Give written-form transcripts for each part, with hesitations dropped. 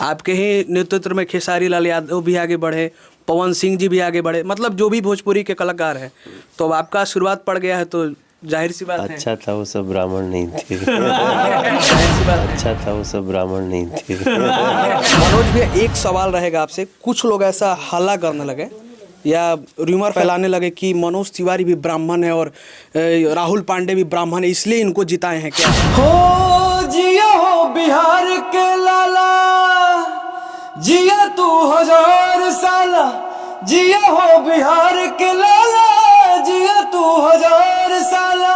आपके ही नेतृत्व में खेसारी लाल यादव भी आगे बढ़े, पवन सिंह जी भी आगे बढ़े, मतलब जो भी भोजपुरी के कलाकार हैं, तो अब आपका आशीर्वाद पड़ गया है तो जाहिर सी बात है। अच्छा था वो सब ब्राह्मण नहीं थे। अच्छा था वो सब ब्राह्मण नहीं थे। मनोज भैया, एक सवाल रहेगा आपसे। कुछ लोग ऐसा हल्ला करने लगे या रूमर फैलाने लगे कि मनोज तिवारी भी ब्राह्मण है और राहुल पांडे भी ब्राह्मण है, इसलिए इनको जिताए हैं क्या? हो जिया हो बिहार के लाला, जिया तू 1000 साला, जिया हो बिहार के लाला, जिया तू 1000 साला,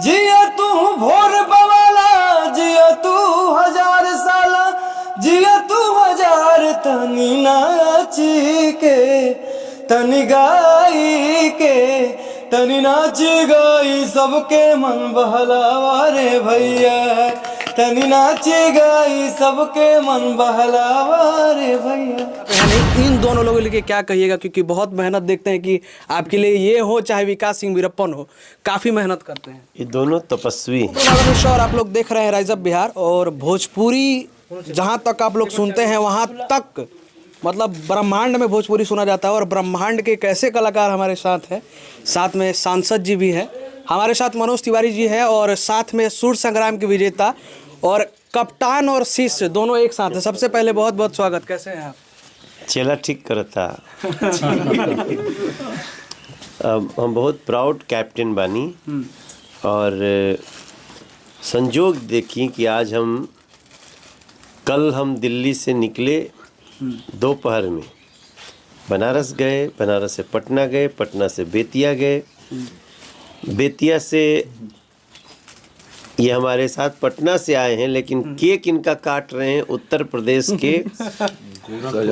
जिया तू भोर बवाला, जिया तू 1000 साला, जिया तू 1000। तनी नाची के तनी गाई के, तनी नाची गाई सबके मन बहलावा रे भैया, तनी नाची गाई सबके मन बहलावा रे भैया। इन दोनों लोगों के लिए क्या कहिएगा, क्योंकि बहुत मेहनत देखते हैं कि आपके लिए ये हो चाहे विकास सिंह वीरप्पन हो, काफ़ी मेहनत करते हैं। ये दोनों तपस्वी और आप लोग देख रहे हैं राइज अप बिहार, और भोजपुरी जहाँ तक आप लोग सुनते हैं वहाँ तक मतलब ब्रह्मांड में भोजपुरी सुना जाता है। और ब्रह्मांड के एक ऐसे कलाकार हमारे साथ हैं, साथ में सांसद जी भी हैं, हमारे साथ मनोज तिवारी जी हैं, और साथ में सूर्य संग्राम के विजेता और कप्तान और शिष्य दोनों एक साथ हैं। सबसे पहले बहुत बहुत स्वागत, कैसे हैं आप? चेला ठीक करता। हम बहुत प्राउड कैप्टन बानी, और संजोग देखिए कि आज कल हम दिल्ली से निकले दोपहर में, बनारस गए, बनारस से पटना गए, पटना से बेतिया गए, बेतिया से ये हमारे साथ पटना से आए हैं, लेकिन केक इनका काट रहे हैं उत्तर प्रदेश के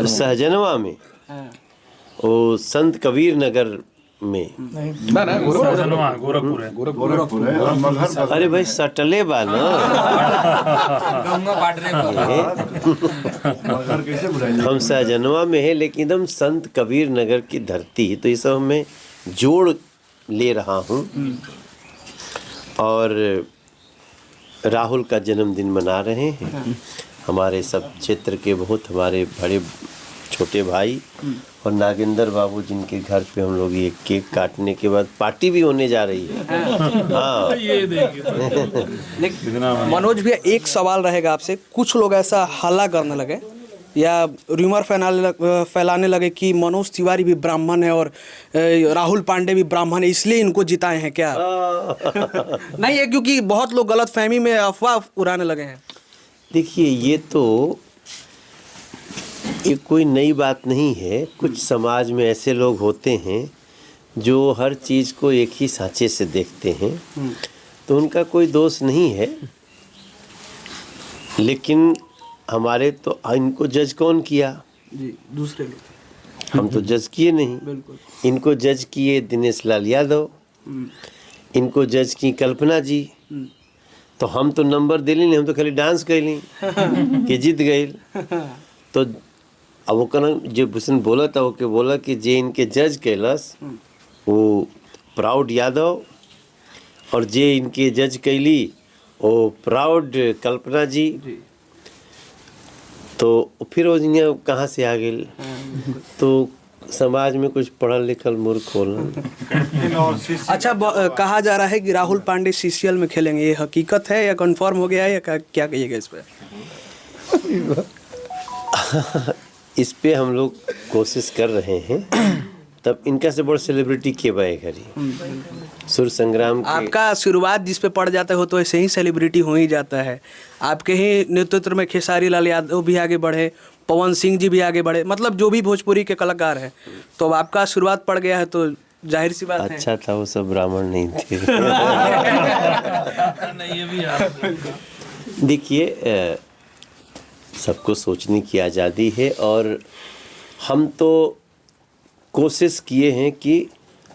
सहजनवा में, वो संत कबीर नगर में। गोरखपुर है। अरे भाई सटले बा ना। हम सहजनवा में है, लेकिन एकदम संत कबीर नगर की धरती, तो ये सब मैं जोड़ ले रहा हूँ। और राहुल का जन्मदिन मना रहे हैं हमारे सब क्षेत्र के बहुत हमारे बड़े छोटे भाई और नागेंद्र बाबू, जिनके घर पे हम लोग ये केक काटने के बाद पार्टी भी होने जा रही है। हाँ। ये मनोज भैया, एक सवाल रहेगा आपसे। कुछ लोग ऐसा हल्ला करने लगे या रूमर फैलाने लगे कि मनोज तिवारी भी ब्राह्मण है और राहुल पांडे भी ब्राह्मण है, इसलिए इनको जिताए हैं क्या? नहीं है, क्योंकि बहुत लोग गलत फहमी में अफवाह उड़ाने लगे हैं। देखिए, ये कोई नई बात नहीं है। कुछ समाज में ऐसे लोग होते हैं जो हर चीज़ को एक ही सांचे से देखते हैं, तो उनका कोई दोष नहीं है। लेकिन हमारे तो इनको जज कौन किया? जी, दूसरे लोग। हम तो जज किए नहीं। बिल्कुल। इनको जज किए दिनेश लाल यादव, इनको जज की कल्पना जी। तो हम तो नंबर दिली नहीं, हम तो खाली डांस कैली कि जीत गई। तो अब वो जो भूषण बोला था, वो बोला कि जे इनके जज कैलस वो प्राउड यादव, और जे इनके जज कैली वो प्राउड कल्पना जी। तो फिर वो कहाँ से आ गई? तो समाज में कुछ पढ़ल लिखल मूर्ख होना। अच्छा, कहा जा रहा है कि राहुल पांडे सीसीएल में खेलेंगे, ये हकीकत है या कंफर्म हो गया है या क्या कहिएगा इस पर? इस पे हम लोग कोशिश कर रहे हैं। तब इनका से बड़ा सेलिब्रिटी के बाए घरी सूर्य संग्राम के। आपका शुरुआत जिस पे पड़ जाता हो तो ऐसे ही सेलिब्रिटी हो ही जाता है। आपके ही नेतृत्व में खेसारी लाल यादव भी आगे बढ़े, पवन सिंह जी भी आगे बढ़े, मतलब जो भी भोजपुरी के कलाकार हैं, तो अब आपका शुरुआत पड़ गया है तो जाहिर सी बात है। अच्छा था वो सब ब्राह्मण नहीं थे। देखिए, सबको सोचने की आज़ादी है, और हम तो कोशिश किए हैं कि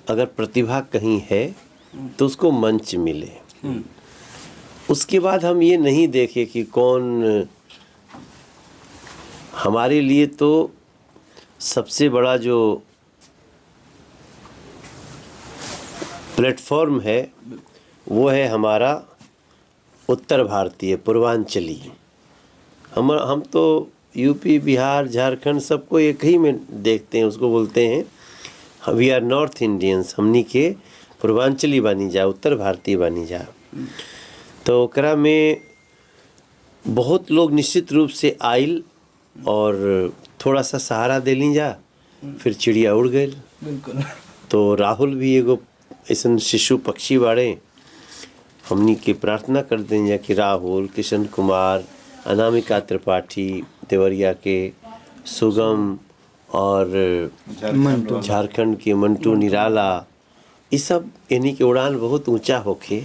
अगर प्रतिभा कहीं है तो उसको मंच मिले। उसके बाद हम ये नहीं देखें कि कौन। हमारे लिए तो सबसे बड़ा जो प्लेटफॉर्म है वो है हमारा उत्तर भारतीय पूर्वांचली। हम तो यूपी, बिहार, झारखंड सबको एक ही में देखते हैं, उसको बोलते हैं वी आर नॉर्थ इंडियंस, हमनी के पूर्वांचली बानी जा, उत्तर भारतीय बानी जा। तो ओकरा में बहुत लोग निश्चित रूप से आइल और थोड़ा सा सहारा देली जा, फिर चिड़िया उड़ गई। बिल्कुल। तो राहुल भी एगो ऐसा शिशु पक्षी बाड़े, हमनी के प्रार्थना कर दें जा कि राहुल, किशन कुमार, अनामिका त्रिपाठी, देवरिया के सुगम और झारखंड के मंटू निराला, ये सब यानी कि उड़ान बहुत ऊंचा होके,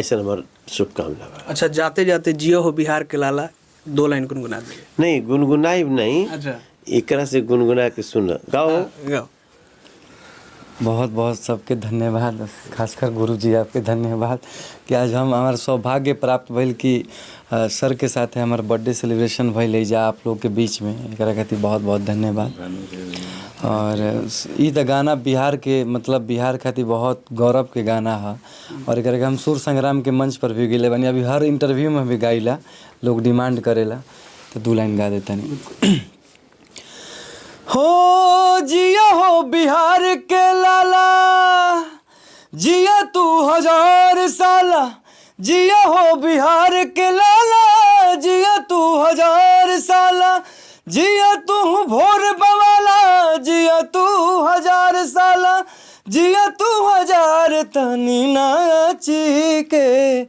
ऐसा हमार शुभकामना बा। अच्छा, जाते जाते जियो हो बिहार के लाला 2 लाइन गुनगुना दे। नहीं गुनगुनाई नहीं, अच्छा, एकरा से गुनगुना के सुन गाओ। गाओ। बहुत बहुत सबके धन्यवाद, खासकर गुरु जी आपके धन्यवाद कि आज हम हमारे सौभाग्य प्राप्त भइल कि सर के साथ हमारे बर्थडे सेलिब्रेशन भइल जा आप लोग के बीच में, एकरा खातिर बहुत बहुत धन्यवाद। और ई त गाना बिहार के मतलब बिहार खातिर बहुत गौरव के गाना है और एकरा के हम सुर संग्राम के मंच पर भी गेले बानी, अभी हर इंटरव्यू में भी गाइला, लोग डिमांड करेला, तो 2 लाइन गा देता नहीं। हो जिया हो बिहार के लाला, जिया तू 1000 साला, जिया हो बिहार के लाला, जिया तू 1000 साला, जिया तू भोर बवाला, जिया तू 1000 साला, जिया तू 1000। तनी नाची के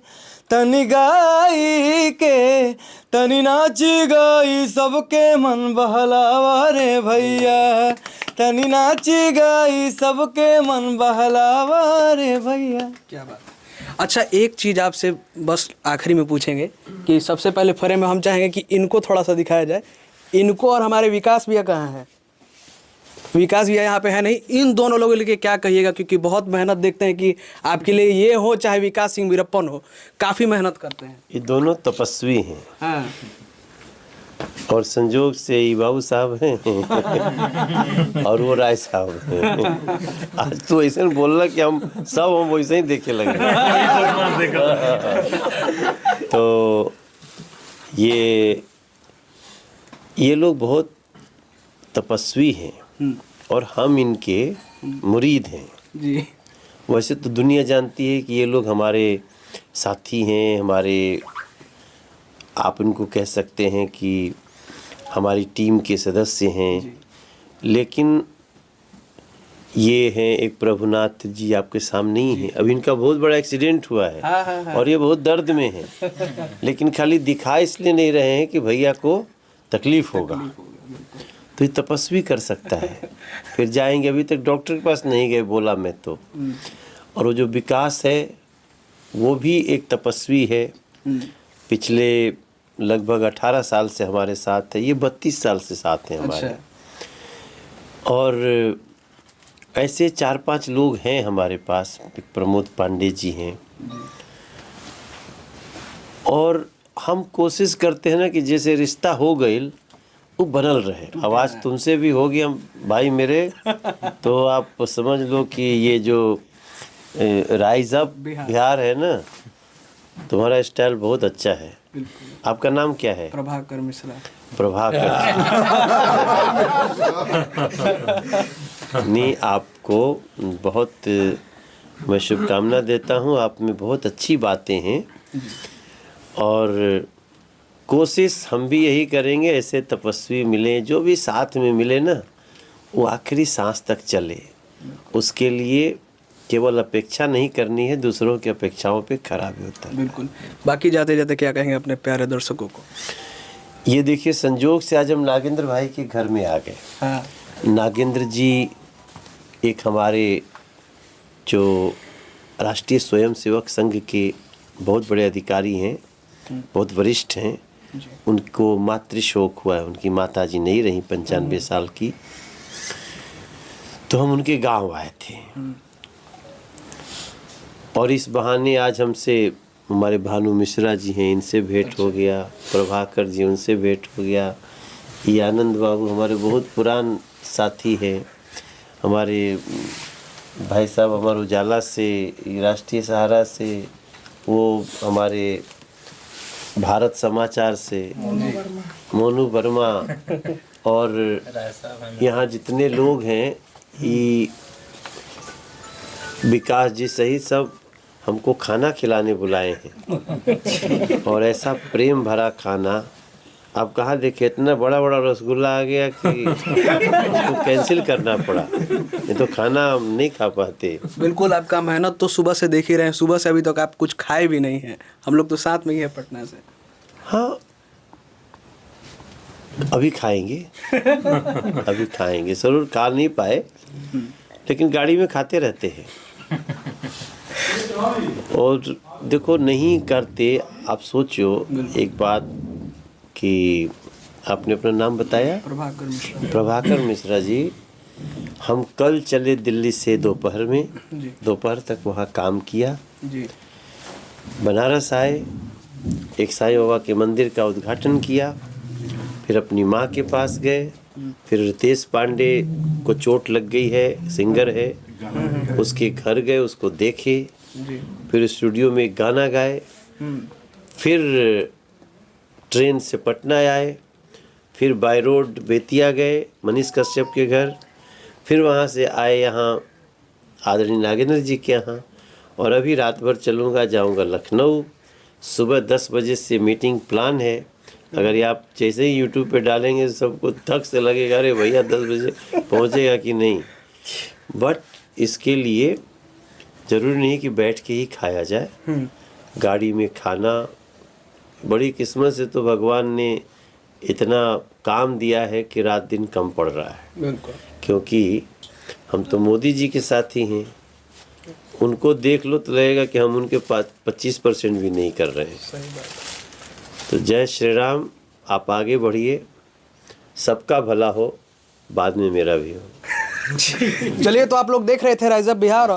तनी गाई के, तनी नाची गाई सबके मन बहलावा रे भैया, तनी नाची गाई सबके मन बहलावा रे भैया। क्या बात है। अच्छा, एक चीज़ आपसे बस आखिरी में पूछेंगे कि सबसे पहले फ्रेम में हम चाहेंगे कि इनको थोड़ा सा दिखाया जाए, इनको और हमारे विकास भैया कहाँ हैं? विकास भैया यहाँ पे है नहीं, इन दोनों लोगों के लिए क्या कहिएगा? क्योंकि बहुत मेहनत देखते हैं कि आपके लिए ये हो चाहे विकास सिंह वीरप्पन हो, काफ़ी मेहनत करते हैं। ये दोनों तपस्वी हैं। हाँ। और संजोग से ये बाबू साहब हैं और वो राय साहब हैं। आज तो ऐसे बोल रहा कि हम वैसे ही देखे लगे। तो ये लोग बहुत तपस्वी हैं और हम इनके मुरीद हैं जी। वैसे तो दुनिया जानती है कि ये लोग हमारे साथी हैं, हमारे आप इनको कह सकते हैं कि हमारी टीम के सदस्य हैं, लेकिन ये हैं एक प्रभुनाथ जी आपके सामने ही हैं। अभी इनका बहुत बड़ा एक्सीडेंट हुआ है। हाँ। और ये बहुत दर्द में है, लेकिन खाली दिखा इसलिए नहीं रहे हैं कि भैया को तकलीफ होगा। तो ये तपस्वी कर सकता है। फिर जाएंगे, अभी तक डॉक्टर के पास नहीं गए बोला मैं तो। और वो जो विकास है वो भी एक तपस्वी है, पिछले लगभग 18 साल से हमारे साथ है, ये 32 साल से साथ हैं हमारे। अच्छा। और ऐसे 4-5 लोग हैं हमारे पास, प्रमोद पांडे जी हैं। और हम कोशिश करते हैं ना कि जैसे रिश्ता हो गई वो बनल रहे। आवाज़ तुमसे भी होगी हम भाई मेरे, तो आप समझ लो कि ये जो राइज अप बिहार है ना, तुम्हारा स्टाइल बहुत अच्छा है। आपका नाम क्या है? प्रभाकर मिश्रा। प्रभाकर नहीं, आपको बहुत मैं शुभकामना देता हूँ। आप में बहुत अच्छी बातें हैं और कोशिश हम भी यही करेंगे, ऐसे तपस्वी मिले, जो भी साथ में मिले ना, वो आखिरी सांस तक चले। उसके लिए केवल अपेक्षा नहीं करनी है, दूसरों की अपेक्षाओं पे खरा भी होता है। बिल्कुल। बाकी जाते जाते क्या कहेंगे अपने प्यारे दर्शकों को? ये देखिए, संजोग से आज हम नागेंद्र भाई के घर में आ गए। हाँ। नागेंद्र जी एक हमारे जो राष्ट्रीय स्वयंसेवक संघ के बहुत बड़े अधिकारी हैं, बहुत वरिष्ठ हैं। उनको मातृशोक हुआ है, उनकी माता जी नहीं रही 95 साल की। तो हम उनके गांव आए थे और इस बहाने आज हमसे हमारे भानु मिश्रा जी हैं, इनसे भेंट हो गया। प्रभाकर जी, उनसे भेंट हो गया। ये आनंद बाबू हमारे बहुत पुरान साथी हैं। हमारे भाई साहब हमारे उजाला से, राष्ट्रीय सहारा से, वो हमारे भारत समाचार से मोनू वर्मा और यहाँ जितने लोग हैं ये विकास जी सहित सब हमको खाना खिलाने बुलाए हैं और ऐसा प्रेम भरा खाना आप कहाँ देखे, इतना बड़ा बड़ा रसगुल्ला आ गया कि उसको कैंसिल करना पड़ा, ये तो खाना हम नहीं खा पाते। बिल्कुल, आपका मेहनत तो सुबह से देख ही रहे हैं, सुबह से अभी तक आप कुछ खाए भी नहीं हैं, हम लोग तो साथ में ही है पटना से। हाँ अभी खाएंगे अभी खाएंगे, जरूर खा नहीं पाए लेकिन गाड़ी में खाते रहते हैं। और देखो नहीं करते, आप सोचो एक बात कि आपने अपना नाम बताया प्रभाकर मिश्रा जी, हम कल चले दिल्ली से दोपहर में, दोपहर तक वहाँ काम किया जी। बनारस आए, एक साईं बाबा के मंदिर का उद्घाटन किया, फिर अपनी माँ के पास गए, फिर रितेश पांडे को चोट लग गई है, सिंगर है, उसके घर गए, उसको देखे, फिर स्टूडियो में गाना गाए, फिर ट्रेन से पटना आए, फिर बाय रोड बेतिया गए मनीष कश्यप के घर, फिर वहाँ से आए यहाँ आदरणीय नागेंद्र जी के यहाँ, और अभी रात भर चलूँगा, जाऊँगा लखनऊ। सुबह 10 बजे से मीटिंग प्लान है, अगर ये आप जैसे ही यूट्यूब पे डालेंगे सबको थक से लगेगा अरे भैया 10 बजे पहुँचेगा कि नहीं। बट इसके लिए ज़रूरी नहीं कि बैठ के ही खाया जाए, गाड़ी में खाना, बड़ी किस्मत से तो भगवान ने इतना काम दिया है कि रात दिन कम पड़ रहा है। बिल्कुल, तो हम तो मोदी जी के साथी हैं, उनको देख लो तो लगेगा कि हम उनके पास 25% भी नहीं कर रहे हैं। सही बात। तो जय श्री राम, आप आगे बढ़िए, सबका भला हो, बाद में मेरा भी हो। चलिए, तो आप लोग देख रहे थे राइज अप बिहार।